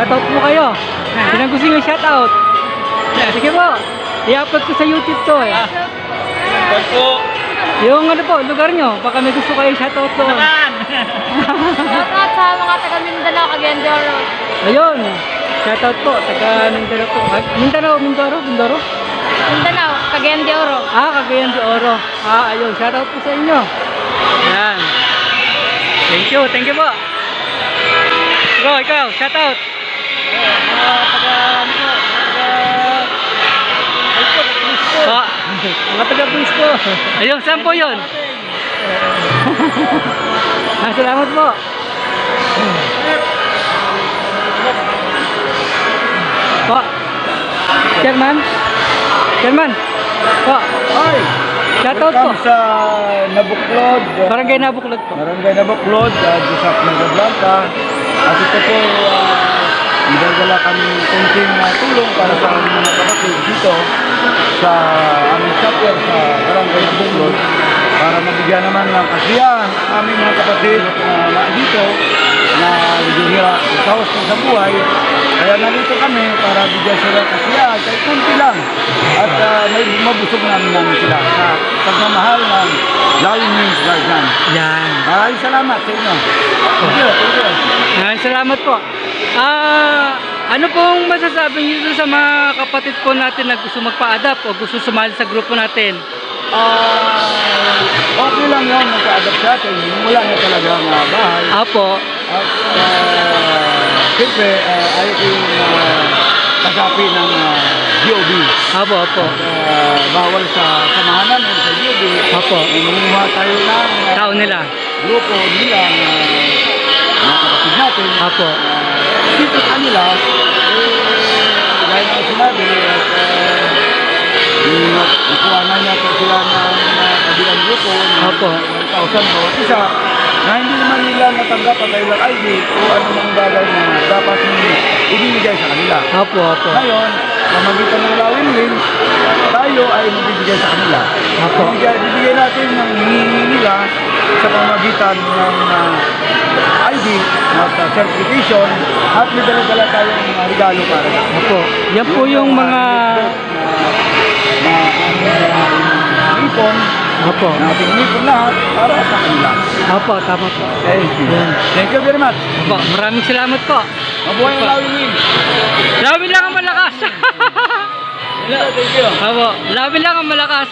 shoutout po kayo. Sinang gusto nyo shoutout? Sige po. I-upload ko sa YouTube to eh. Wag po. Yung ano po, lugar nyo. Baka may gusto kayo shoutout doon. Naman. Shoutout sa mga taga Mindanao, Cagayan de Oro. Ayun. Shoutout po. Taga Mindoro po. Mindoro. Mindanao, Cagayan de Oro. Cagayan de Oro. Ayun. Shoutout po sa inyo. Yan. Thank you po. Ikaw, shoutout. Mga taga-pulis ko. Ayun, saan po yun? Salamat po. Po. Chairman. Po. Hi! Shoutout po. Welcome sa Nabuklod. Barangay Nabuklod po. Barangay Nabuklod, sa Blanca. At ito po, nagdala kami konting tulong para sa aming mga kapatid dito sa aming chapter sa Barangay Nabuklod para mabigyan naman ng kasiyahan aming mga kapatid na dito na naghihirap sa sa buhay. Kaya nandito kami para bigyan sila kasiyahan kahit kunti lang at may mabusog namin sila sa pagmamahal ng Loving Means Guardian. Yan. Maraming salamat sa inyo. Thank you. Salamat po. Ano pong masasabi niyo sa mga kapatid po natin na gusto magpa-adapt o gusto sumali sa grupo natin? Okay lang yun, magpa-adapt sa atin. Wala na talaga ang bahay. Apo. At siyempre, ayaw ko yung kasapi ng GOB. Apo. Bawal sa samahan namin sa GOB. Apo. Mangunguha tayo ng Tao nila. grupo nila na mga kapatid natin. Apo. Dito sa kanila, dahil ang sinabi at nakuha na niya po sila ng kabilang grupo Apo. 1,000 po isa na hindi naman nila natanggap ang kailang ID o anumang bagay na dapat ibibigay sa kanila. Apo. Ngayon, pamagitan ng Loving Means, tayo ay magbibigay sa kanila. Apo. Bibigay natin ng hinihingi nila sa pamagitan ng ID at certification at may dala-dala tayong regalo para sa Apo. Yan po yung mga... ipon, Apo. nating ipon lahat para sa kanila. Apo, tama po. Thank you. Thank you very much. Apo, maraming salamat po. Mabuhay ang Loving Means. Labi lang ang malakas. Thank you. Apo, labi lang ang malakas.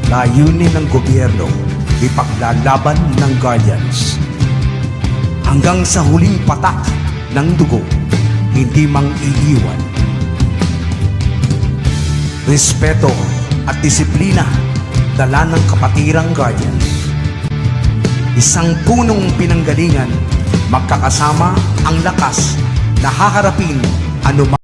layunin ng gobyerno ipaglalaban ng Guardians. Hanggang sa huling patak ng dugo, hindi mang iiwan. Respeto at disiplina, dala ng kapatirang Guardian. Isang punong pinanggalingan, magkakasama ang lakas na haharapin anumang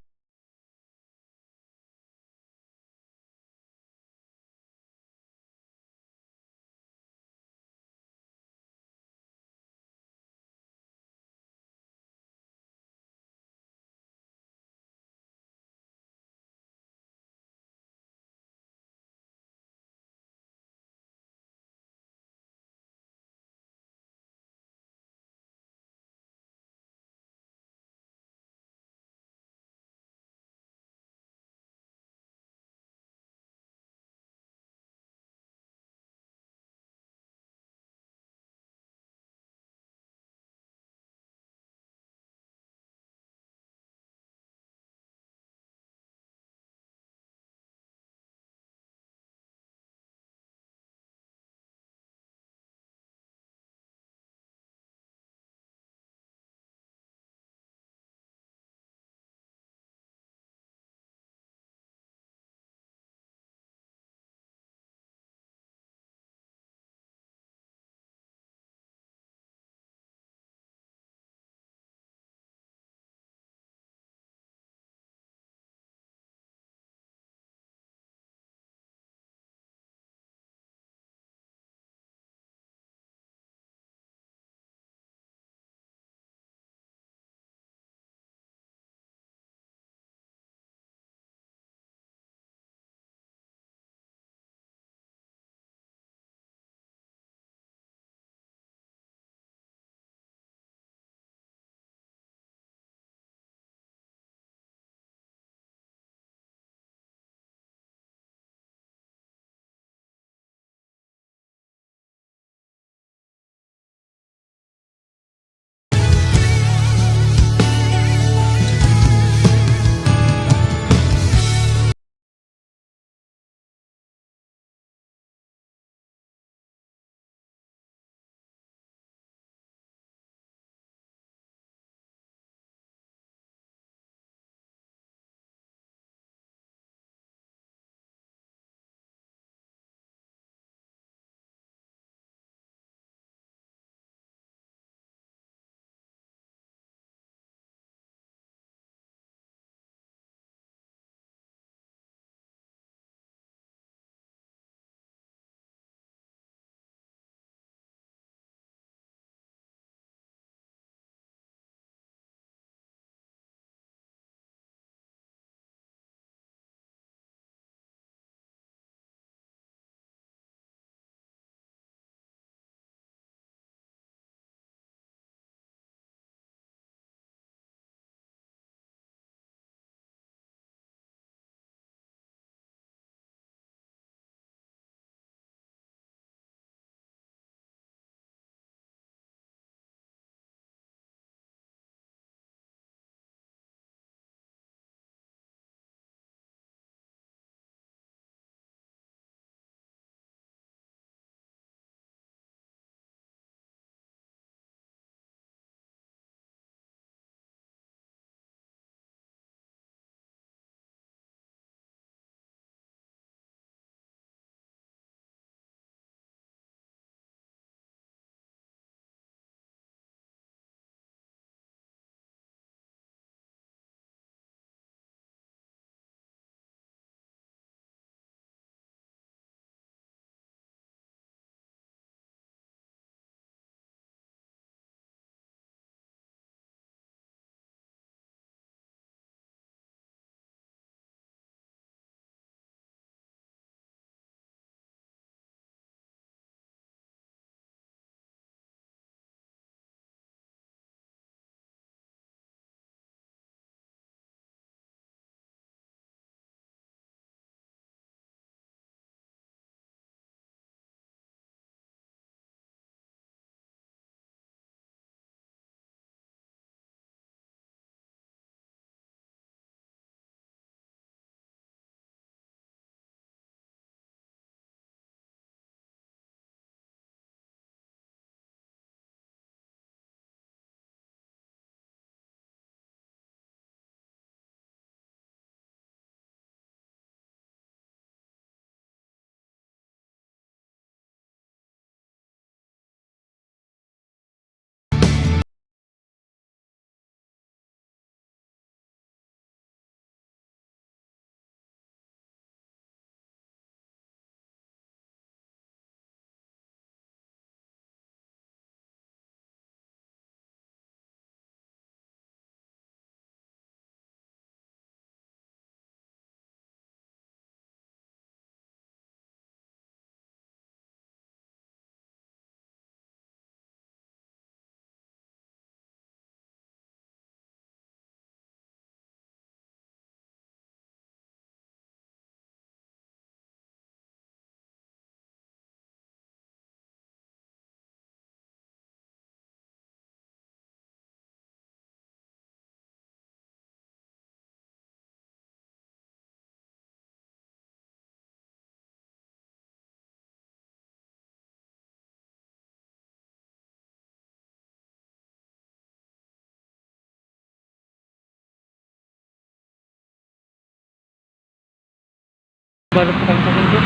Balo po kami sa mundo.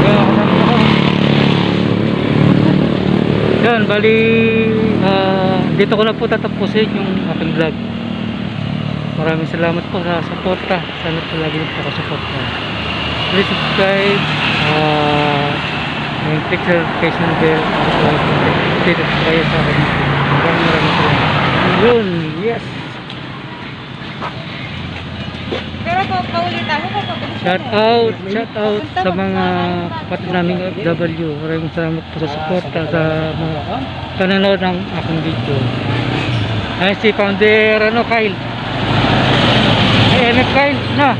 Kaya kasama ako. Yan, bali dito ko na po tatapusin yung aking vlog. Maraming salamat po sa suporta. Sana po lagi nyo po ako suporta. Please subscribe, and click sa notification bell para po updated po kayo sa akin. Maraming salamat. Yun, yes. Pero paulitan mo, Shout out sa mga kapatid naming OFW. Maraming salamat po sa suporta sa mga panonood ng aking video. Ay si Founder Kyle. Ay MF Kyle na.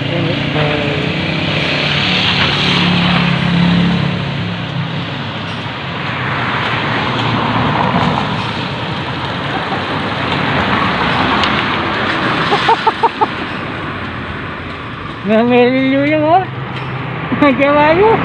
MF Kyle. Ngamelyo yung oh. Nagawa yun.